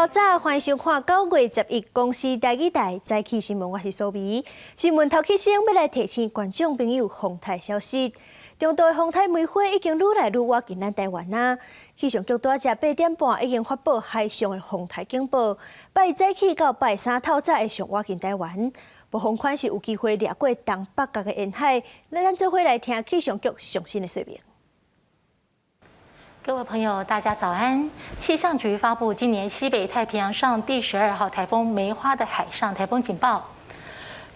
较早欢迎收看9月11公司台语台早起新闻，我是苏眉。新闻头起先要来提醒观众朋友风台消息。中度的风台煤火已经愈来愈靠近咱台湾啦。气象局大只8点半已经发布海上的风台警报，拜早起到拜三透早会上靠近台湾。暴风圈是有机会掠过东北角的沿海，咱做伙来听气象局最新的说明。各位朋友，大家早安！气象局发布今年西北太平洋上第12号台风梅花的海上台风警报。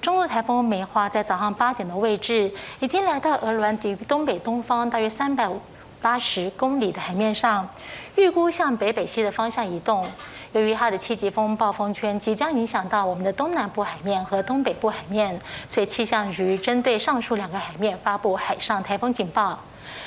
中路台风梅花在早上8点的位置，已经来到鹅銮抵东北东方大约380公里的海面上，预估向北北西的方向移动。由于它的7级风暴风圈即将影响到我们的东南部海面和东北部海面，所以气象局针对上述2个海面发布海上台风警报。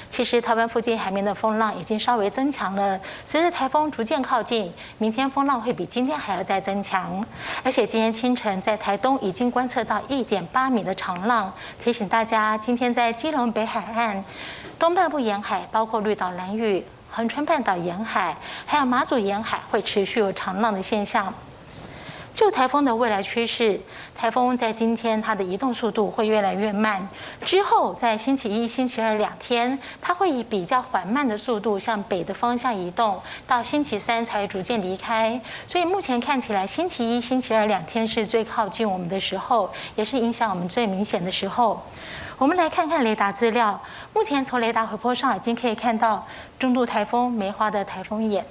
其实台湾附近海面的风浪已经稍微增强了，随着台风逐渐靠近，明天风浪会比今天还要再增强。而且今天清晨在台东已经观测到1.8米的长浪，提醒大家今天在基隆北海岸、东半部沿海，包括绿岛、兰屿、恒春半岛沿海，还有马祖沿海会持续有长浪的现象。就台风的未来趋势，台风在今天它的移动速度会越来越慢，之后在星期一、星期二2天，它会以比较缓慢的速度向北的方向移动，到星期三才逐渐离开。所以目前看起来，星期一、星期二2天是最靠近我们的时候，也是影响我们最明显的时候。我们来看看雷达资料，目前从雷达回波上已经可以看到中度台风梅花的台风眼。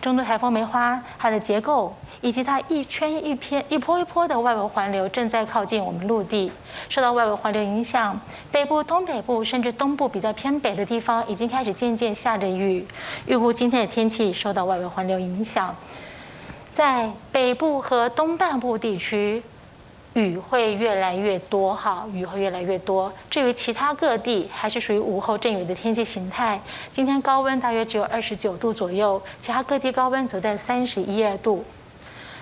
中度台风梅花它的结构以及它一圈一片、一波一波的外围环流正在靠近我们陆地，受到外围环流影响，北部、东北部甚至东部比较偏北的地方已经开始渐渐下着雨。预估今天的天气受到外围环流影响，在北部和东半部地区，雨会越来越多，雨会越来越多。至于其他各地，还是属于午后阵雨的天气形态。今天高温大约只有29度左右，其他各地高温则在31、2度。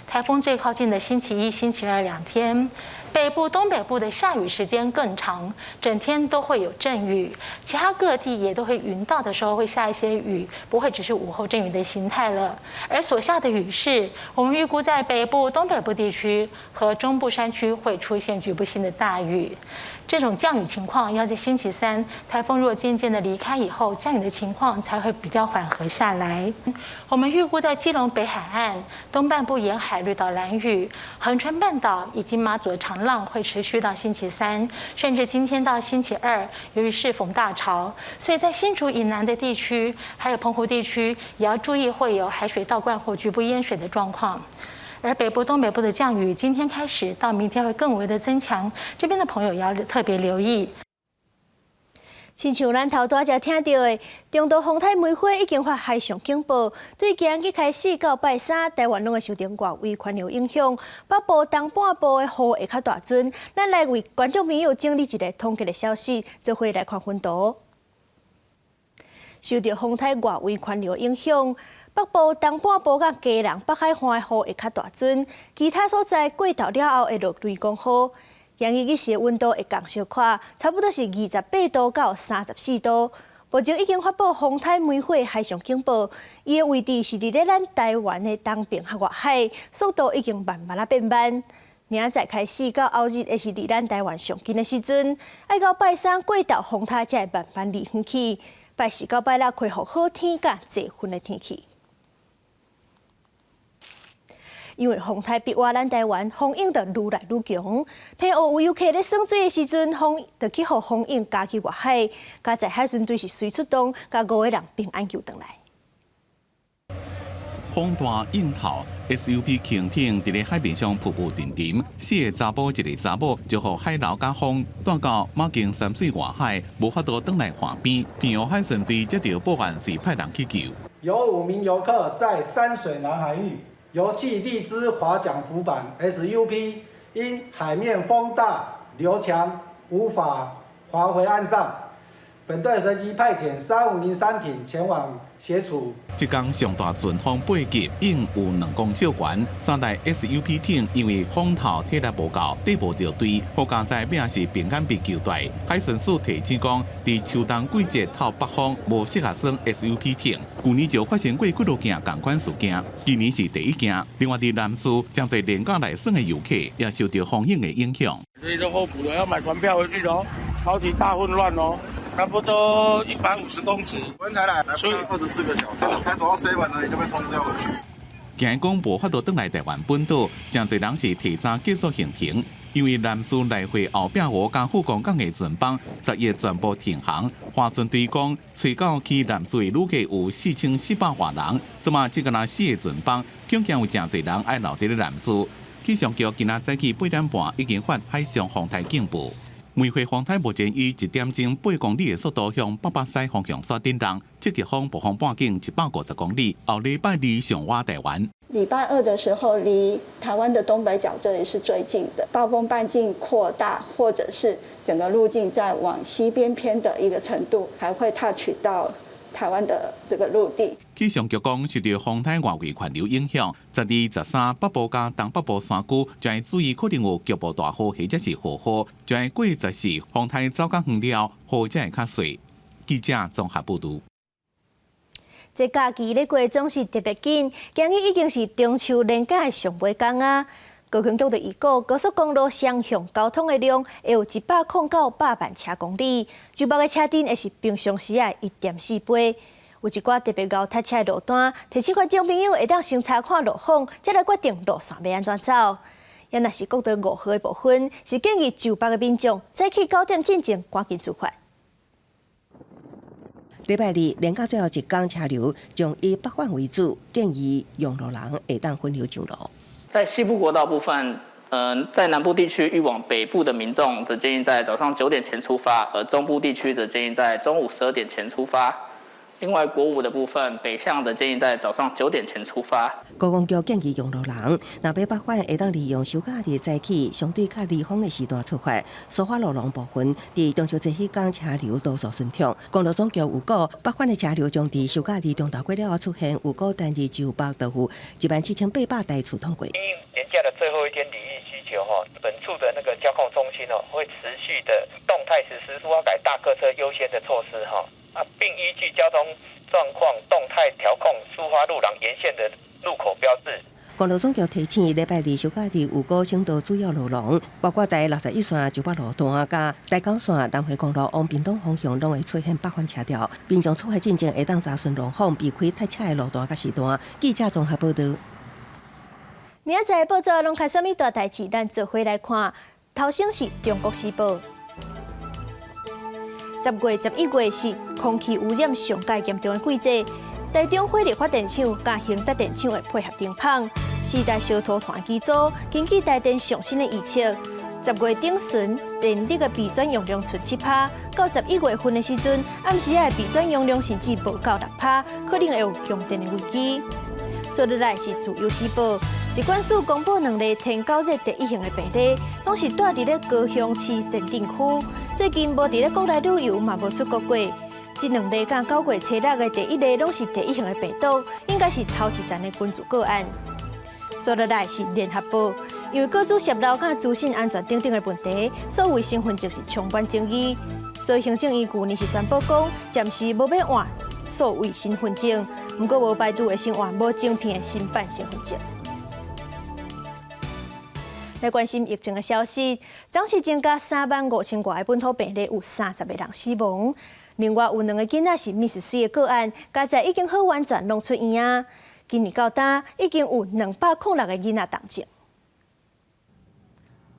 台风最靠近的星期一、星期二2天，北部、东北部的下雨时间更长，整天都会有阵雨。其他各地也都会云到的时候会下一些雨，不会只是午后阵雨的形态了。而所下的雨势，我们预估在北部、东北部地区和中部山区会出现局部性的大雨。这种降雨情况要在星期三台风若渐渐的离开以后，降雨的情况才会比较缓和下来。我们预估在基隆北海岸、东半部沿海、绿岛、兰屿、恒春半岛以及马祖的长浪会持续到星期三，甚至今天到星期二。由于适逢大潮，所以在新竹以南的地区，还有澎湖地区，也要注意会有海水倒灌或局部淹水的状况。而北部、东北部的降雨，今天开始到明天会更为的增强，这边的朋友也要特别留意。亲像咱头拄则听到的，中度风台梅花已经发海上警报，对今日开始到拜三，台湾拢会受到外围环流影响，北部东半部的雨会较大阵。咱来为观众朋友整理一个统计的消息，做伙来看分图。受到风台外围环流影响，北部东半部甲基隆北海岸的雨会较大阵，其他所在过昼了后会落雷公雨。今日日时的温度会降小可，差不多是28度到34度。目前已经发布风台梅花海上警报，伊的位置是伫咧咱台湾的东边和外海，速度已经慢慢变慢。明仔开始到后日，会是离咱台湾上近的时阵，爱到拜三过昼风台才会慢慢离远去。拜四到拜六恢复好天甲侪云的天气。因为风台逼挖咱台湾，风影就愈来愈强。澎湖游客咧耍水的时阵，风就去互风影加去外海，加在海巡队是随出动，甲5个人平安救回来。风大映透 ，SUP 轻艇伫咧海面上瀑布沉沉，4个查甫1个查某就互海流甲风带到马经3水外海，无法度返来岸边。澎湖海巡队接到报案时派人去救。有5名游客在山水南海域油气荔枝划桨浮板 SUP 因海面风大流强无法划回岸上，本队随即派遣3503艇前往协处。这天上大阵风8级，应有2公尺悬，3台 SUP 艇因为风头体力无够，底部掉队。好加在命是平安被救带。海巡署提醒讲，伫秋冬季节透北风，无适合耍 SUP 艇。去年就发生过几落件同款事件，今年是第一件。另外，伫南苏，将在连港来耍的游客也受到风影的影响。所以就候补了，要买船票回去喽，超级大混乱哦。差不多150公尺，我才来，所以24个小时，才走到7呢，你就被通知要回去。今日讲无法度转来台湾本岛，真侪人是提早结束行程，因为南苏来回后壁湖甲富港港的船班10月全部停航。华顺队讲，吹到去南苏的旅客有4400多人，即嘛这个那4个船班，恐惊有真侪人爱留伫咧南苏。气象局今仔早起8点半已经发海上风台警报。梅花风台目前以1点钟8公里的速度向北北西方向刷震动，积极风暴风半径150公里，后礼拜2上挖台湾。礼拜2的时候，离台湾的东北角这里是最近的，暴风半径扩大，或者是整个路径在往西边偏的一个程度，还会 touch 到台湾的这个陆地。气象局讲，受到风台外围环流影响，12、13北部加东北部山区将会注意可能有局部大雨或者是豪雨，将会过14风台走到远了，雨才会较细。记者综合报道。这假期咧过总是特别紧，今日已经是中秋连假的上尾天啊。高雄局就预告，高速公路双向交通的量会有109万车公里，周北的车阵也是平常时的1.4倍。有一寡特别高塞车的路段，提醒观众朋友会当先查看路况，才来决定路线要安怎走。也若是国道5号的部分，是建议就北的民众早起9点进前赶紧出发。礼拜2连假最后一天车流将以北返为主，建议用路人会当分流上路。在西部国道部分，在南部地区欲往北部的民众则建议在早上9点前出发，而中部地区则建议在中午12点前出发。另外，国5的部分，北向的建议在早上9点前出发。高公局建议用路人，若要北返，会当利用休假日早起相对较离峰的时段出发。疏发路廊部分，伫中秋节迄天车流多数顺畅。公路总局预告，北返的车流将伫休假日中昼过了后出现，预告单日就北道府17800台次通过。因年假的最后一天礼遇需求本处的那个交控中心会持续的动态实施疏发改大客车优先的措施并依据交通状况动态调控疏发路廊沿线的路口标志。公路总局提醒，礼拜2休假日有5省道主要路廊，包括台61线就北路段、甲台9线南回公路往屏东方向，拢会出现北返车潮。民众出发进前会当查询路况，避开塞车的路段甲时段。记者综合报道。明仔载报纸拢开什么大代志？咱做回来看。头先是中国时报。10月、11月是空气污染上界严重的季节，台中火力发电厂甲兴达电厂会配合停放，4大小土团机组根据台电上新的预测，10月顶旬电力的备转用量剩7%，到11月份的时阵，暗时的备转用量甚至无到6%，可能会有用电的危机。接落来是自由时报，疾管署公布2例天9热第1型的病例，拢是住伫咧高雄市前镇区。最近无伫咧国内旅游，嘛无出国过。这2例甲9月初6的第1例，拢是第1型的病毒，应该是头一站的群聚个案。接落来是联合报，因为各自泄露甲资讯安全等等的问题，所以身份证是充满争议。所以行政院去年是宣布讲，暂时无要换数位身份证，不过无排除会先换无晶片的新版身份证。来关心疫情的消息，暂时增加35000多的本土病例，有30个人死亡。另外有2个囡仔是Miss C 的个案，加在已经好完全弄出院啊。今年到今已经有206个囡仔重症。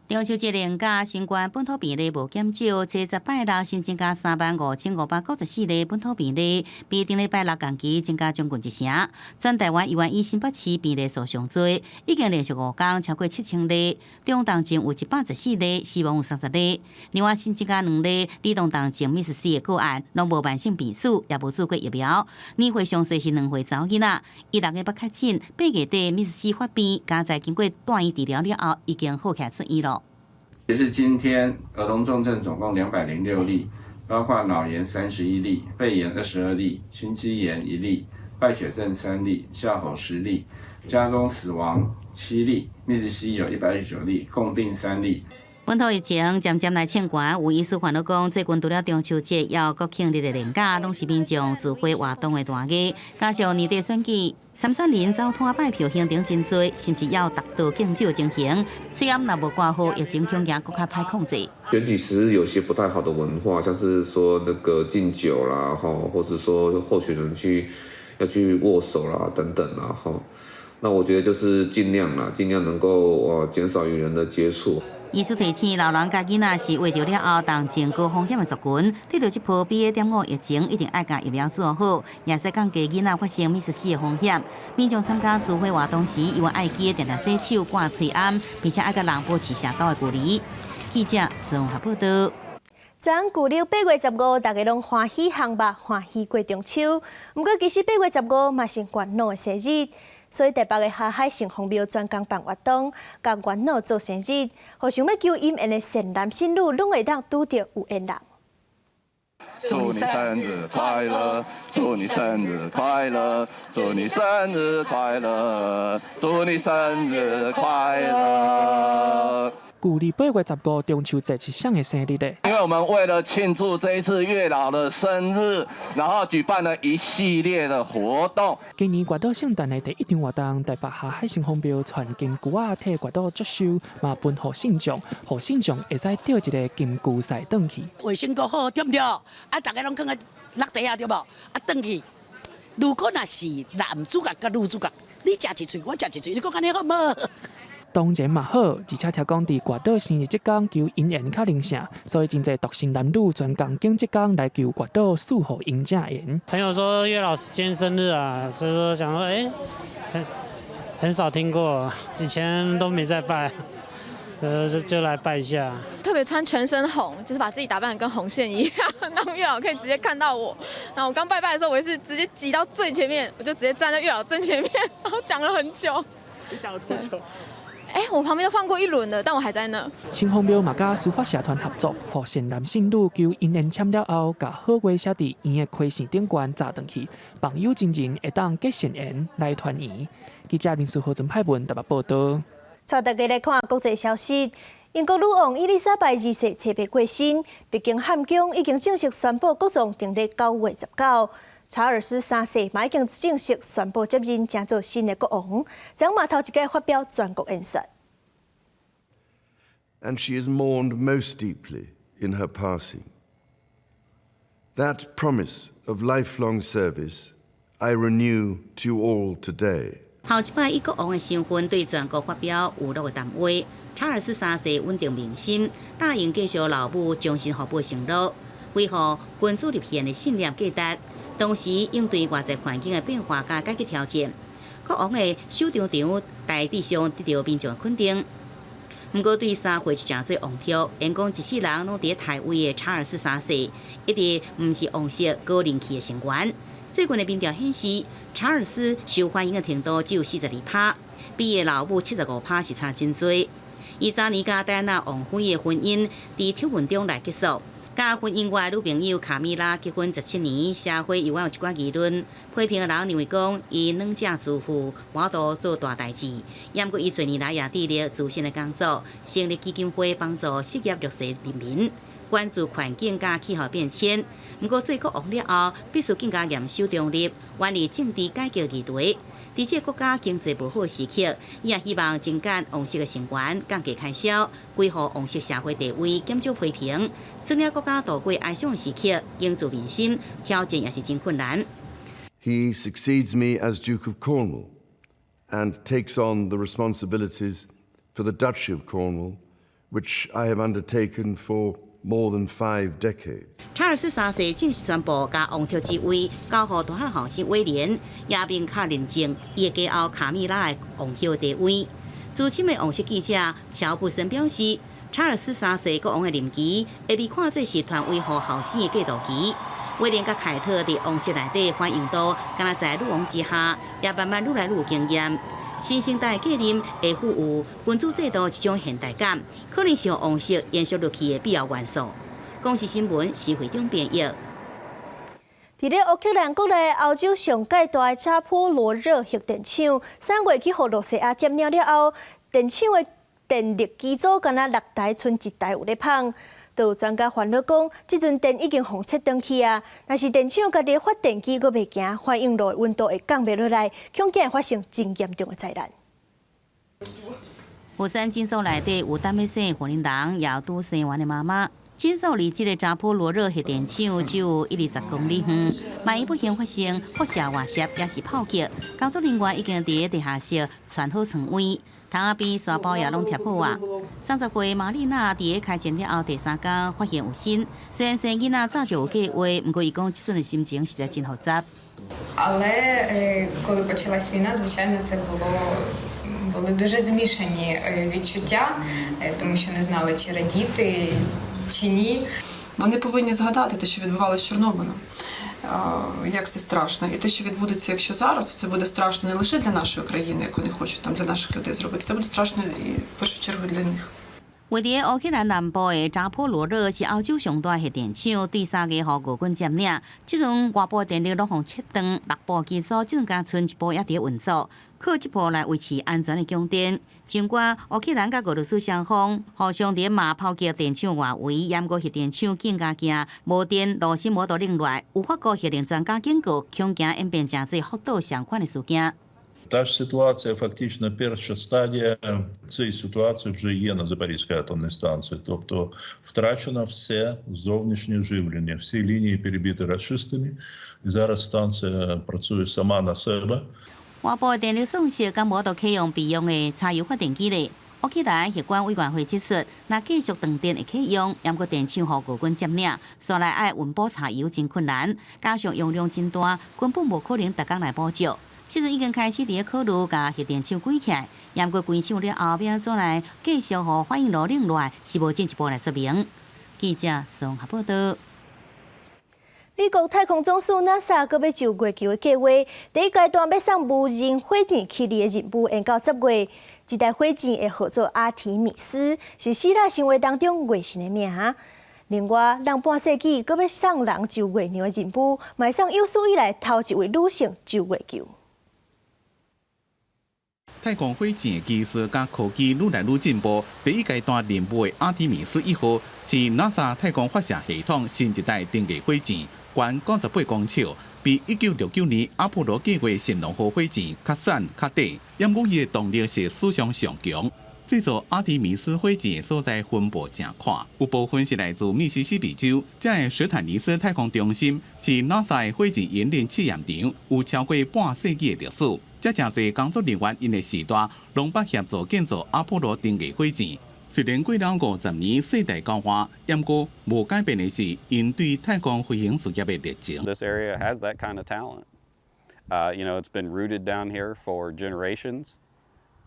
中秋节连假，新冠本土病例无减少，这10拜六新增加35594例本土病例，比顶礼拜六同期增加将近1成。全台湾医院以新北市病例数上多，已经连续5天超过7000例，中重症有114例，死亡有30例。另外新增加2例儿童重症Miss C 的个案，拢无慢性病史，也无做过疫苗。年岁上细是2岁查某囡仔，伊6月8确诊，8月底Miss C 发病，加在经过住院治疗了后，已经好起来出院了。截至今天，儿童重症总共206例，包括脑炎31例、肺炎22例、心肌炎1例、败血症3例、笑吼10例、家中死亡7例、密集稀有119例，共定3例。本土疫情渐渐来清悬，有医师烦恼讲，最近除了中秋节，还有国庆日的连假，拢是民众自发活动的大日。加上年底选举，参选人走摊拜票行程真多，甚至要达到敬酒情形。虽然若无挂好，疫情恐惊更加歹控制。选举时有些不太好的文化，像是说那个敬酒啦，或者说候选人要去握手啦等等啦，那我觉得就是尽量能够减少与人的接触。医师提醒老人甲囡仔是为着了后动情高风险的族群，对着这波BA.5疫情，一定爱甲疫苗做好，也使降低囡仔发生密实死的风险。民众参加聚会活动时，伊要爱记常常洗手、挂嘴暗，并且爱甲人保持社交的距离。记者综合报道。昨旧历8月15，大家拢欢喜项目，欢喜过中秋。不过，其实8月15嘛是元老的生日。所以台北的下海城隍庙专工办活动，甲元老做生日，互想要求姻缘的善男信女，拢会当拄到有缘人。祝你生日快乐！祝你生日快乐！祝你生日快乐！祝你生日快乐！旧历8月15中秋节是谁的生日呢？因为我们为了庆祝这一次月老的生日，然后举办了一系列的活动。今年月岛圣诞的第一场活动，台北下海城隍庙传金龟仔替月岛祝寿，嘛分予信众，予信众会使钓一个金龟赛转去。卫生够好，对不对？啊，大家拢放在落地啊，对无？啊，转去。如果若是男主角甲女主角，你食一喙，我食一喙，你讲安尼好无？当然嘛好，而且听讲伫月岛生日这天求姻缘较灵性，所以真侪独身男女专工经这天来求月岛祝福姻正缘。朋友说月老今天生日啊，所以说想说，很少听过，以前都没在拜，就来拜一下。特别穿全身红，就是把自己打扮得跟红线一样，让月老可以直接看到我。然后我刚拜拜的时候，我也是直接挤到最前面，我就直接站在月老正前面，然后讲了很久。你讲了多久？我旁边都放过一轮了，但我还在那。城隍庙嘛甲书法社团合作，互善男信女求姻缘签了后，甲好话写伫院的开线顶悬砸转去，朋友真人会当结善缘来团圆。记者林书豪、曾派文台北报道。带大家来看国际消息。英国女王伊丽莎白二世车别过身，北京汉宫已经正式宣布国葬定在9月19。查尔斯3世嘛已经正式宣布接任，成做新的国王。然后嘛头一届发表全国演说。And she is mourned most deeply in her passing. That promise of lifelong service I renew to all today. 头一摆以国王的身份对全国发表有6个谈话。查尔斯3世稳定民心，答应继续老母终身服务承诺，维护君主立宪的信念价值。同时应对外在环境的变化甲解决挑战，国王的首长场大致上得到民众的肯定。不过对社会是诚侪王朝，因讲一世人拢伫台位的查尔斯3世，一直毋是王室高人气的成员。最近的民调显示，查尔斯受欢迎的程度只有42%，比伊老母75%是差真多。23年甲戴安娜王妃的婚姻伫丑闻中来结束。甲婚姻外女朋友卡米拉结婚17年，社会又有一寡议论，批评的人认为讲伊两者自负，满肚做大代志。也毋过伊多年来也致力自身的工作，成立基金会帮助失业弱势人民，关注环境甲气候变迁。毋过做国王了后，必须更加严守中立，远离政治改革议题。伫这国家经济不好的时刻，伊也希望增减王室的成员，降低开销，维护王室社会地位，减少批评。顺领国家度过哀伤的时刻，永驻民心，挑战也是真困难。He succeeds me as Duke of Cornwall and takes on the responsibilities for the Duchy of Cornwall, which I have undertaken for more than 5 decades. 查尔斯3世正式宣布将王朝之位交予大汉皇室威廉，也明确认证伊的家后卡米拉的王后地位。资深的王室记者乔布森表示，查尔斯3世国王的任期会被看作是团维护后生的过渡期。威廉甲凯特伫王室内底反映度，敢若在女王之下，也慢慢愈来愈有经验。新生代继任会富有君主制度一种现代感，可能是王室延续落去的必要元素。公视新闻是会中编译。伫咧乌克兰国内欧洲上界大的扎波罗热核电厂，3月起互罗西亚占领了后，电厂的电力机组敢若6台，剩1台有咧放。就有专家烦恼讲，即阵电已经互撤转去啊。若是电厂家己的发电机阁袂行，反应炉的温度会降袂落来，恐惊会发生真严重的灾难。釜山诊所内底有等要生怀孕人，也有拄生完的妈妈。诊所离这个扎波罗热核电厂只有120公里远，万一不幸发生辐射外泄，也是炮击，工作人员已经伫地下室穿好床位，窗仔边沙包也拢贴好啊。30岁玛丽娜伫咧开诊了后第3天发现有新，虽然生囡仔早就有计划，不过伊讲即阵的心情实在真复杂。Але коли почалась війна, звичайно, це були дуже змішані відчуття, тому що не знали, чи радіти, чи ні. Вони повинні згадати те, що відбувалося з Чорнобилем, як це страшно. І те, що відбудеться, якщо зараз, це буде страшно не лише для нашої країни, як вони хочуть там для наших людей зробити, це буде страшно і в першу чергу для них. 位伫乌克兰南部的扎波罗热是欧洲上大核电厂，第3个互俄军占领。即阵外部电力拢互切断，6部机组即阵敢剩1部也伫运作，靠这部来维持安全的供电。尽管乌克兰甲俄罗斯双方互相伫骂炮击电厂外围，严格核电厂更加惊无电、炉心无道冷落，有法国核能专家警告，恐惊演变成做福岛相关的事件。 Та ж ситуація, фактично, перша стадія цієї ситуації вже є на Запорізькій атомній станції. Тобто втрачено все зовнішнє живлення, всі лінії перебиті рашистами, і зараз станція працює сама на себе. 外部电力损失敢无到启用备用的柴油发电机咧？乌克兰核管委员会指出，若继续断电会启用，严过电厂互俄军占领，所来爱运补柴油真困难，加上用量真大，根本无可能逐工来补足。 即阵已经开始伫咧考虑，甲核电厂关起来，验过关厂了后，要安怎来继续互反应炉冷落来，是无进一步来说明。记者综合报道。美国太空总署 NASA 阁要就月球的计划，第一阶段要送无人火箭去离的任务延到10月。这台火箭会号做阿提米斯，是希腊神话当中月神的名。另外，人半世纪阁要送人就月亮的任务，迈上有史以来头一位女性就月球。 太空火箭技术甲科技愈来愈进步。第一阶段任务的阿提米斯1号是 NASA 太空发射系统新一代定位火箭，悬98公尺，比1969年阿波罗计划神龙号火箭较瘦较短，掩护伊的动力是史上上强。制作阿提米斯火箭的所在分布正宽，有部分是来自密西西比州。这个史坦尼斯太空中心是 NASA 的火箭演练试验场，有超过半世纪的历史。 这真侪工作人员因的时代，拢捌协助建造阿波罗登月火箭。虽然过了50年世代交换，不过无改变的是因对太空飞行事业的热情。This area has that kind of talent. You know, it's been rooted down here for generations,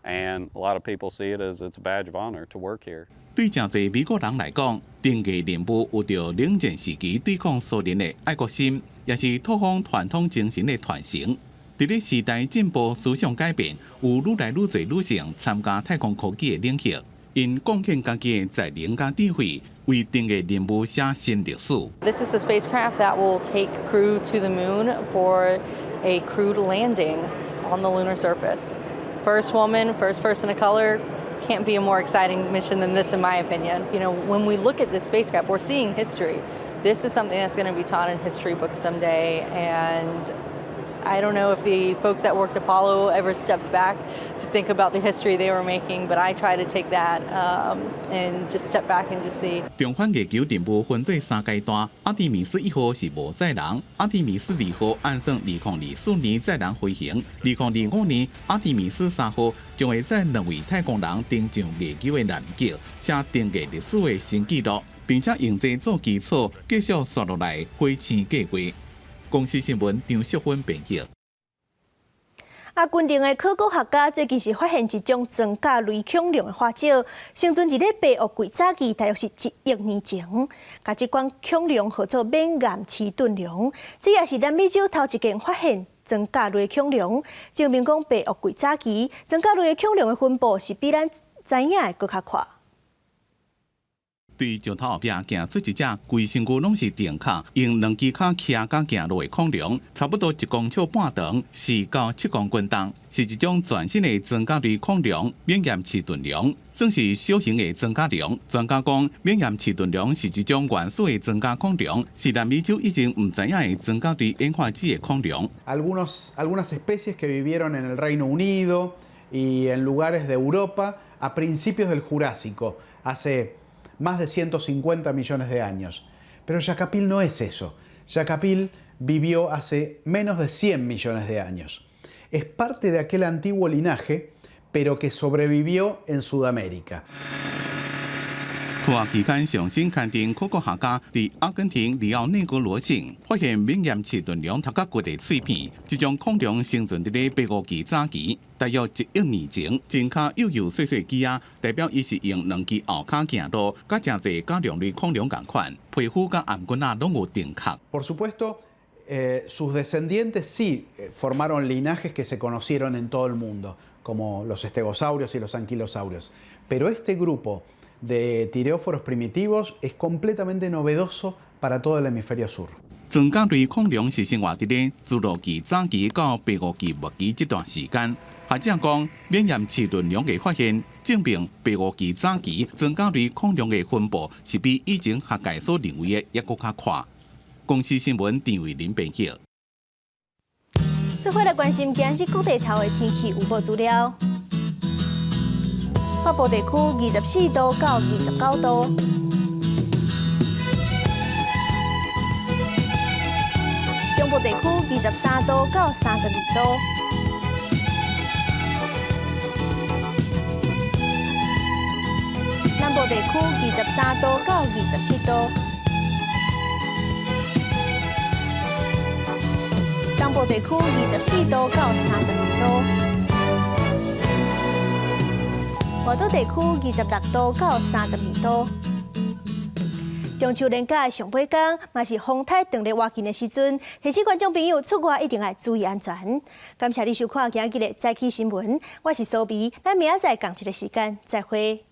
and a lot of people see it as it's a badge of honor to work here. 对真侪美国人来讲，登月任务有着冷战时期对抗苏联的爱国心，也是拓荒传统精神的传承。 伫咧时代进步、思想改变，有愈来愈侪女性参加太空科技的领域，因贡献家己的才能甲智慧，为登月任务写新历史。 This is a spacecraft that will take crew to the moon for a crewed landing on the lunar surface. First woman, first person of color. Can't be a more exciting mission than this, in my opinion. You know, when we look at this spacecraft, we're seeing history. This is something that's going to be taught in history books someday, and I don't know if the folks that worked Apollo ever stepped back to think about the history they were making, but I try to take that and just step back and just see. 重返月球任务分做3阶段，阿提米斯1号是无载人，阿提米斯2号按算2024年载人飞行，2025年阿提米斯3号将会载2位太空人登上月球的南极，写登月历史的新纪录，并且用这做基础继续刷落来火星计划。 公司新闻张淑芬编辑。军营的考古学家最近是发现一种装甲类恐龙的化石，生存伫咧白堊贵早期，大约是1亿年前。甲这款恐龙号做缅岩齿盾龙，这也是南美洲头一件发现装甲类恐龙，证明讲白堊贵早期装甲类的恐龙的分布是比咱知影的搁较快。对石头后壁行出一只规身躯拢是电壳，用两只脚徛甲行路的恐龙，差不多1公尺半长，4到7公斤重，是一种全新的增加类恐龙——免炎齿盾龙，算是小型的增加龙。专家讲，免炎齿盾龙是一种原始的增加恐龙，是南美洲已经唔知影的增加类演化史的恐龙。Algunas especies que vivieron en el Reino Unido y en lugares de Europa a principios del Jurásico, hace más de 150 millones de años. Pero Yacapil no es eso. Yacapil vivió hace menos de 100 millones de años. Es parte de aquel antiguo linaje, pero que sobrevivió en Sudamérica. 看期间上新刊登考古学家伫阿根廷里奥内哥罗省发现免炎齿盾龙头壳骨的碎片，这种恐龙生存伫咧白垩纪早期，大约1亿年前，前骹幼幼细细枝仔，代表伊是用2只后骹行路，甲真侪甲两类恐龙共款，皮肤甲颔骨仔拢有电壳。Por supuesto, sus descendientes sí formaron linajes que se conocieron en todo el mundo, como los estegosaurios y los anquilosaurios. Pero este grupo de tireóforos primitivos es completamente novedoso para todo el hemisferio sur. 增加类恐龙是生活伫咧侏罗纪早期到白垩纪末期这段时间。学者讲，免炎齿盾龙的发现证明白垩纪早期增加类恐龙的分布是比以前学界所认为的还佫较快。公司新闻张伟林编辑。最后来关心今日各地头的天气预报资料。北部地区24度到29度，中部地区23度到32度，南部地区23度到27度，东部地区24度到32度。外岛地区26度到32度。中秋连假上尾天，嘛是风台长咧活近的时阵，提醒观众朋友出外一定要注意安全。感谢你收看今日的早起新闻，我是苏比，咱明仔载同一个时间再会。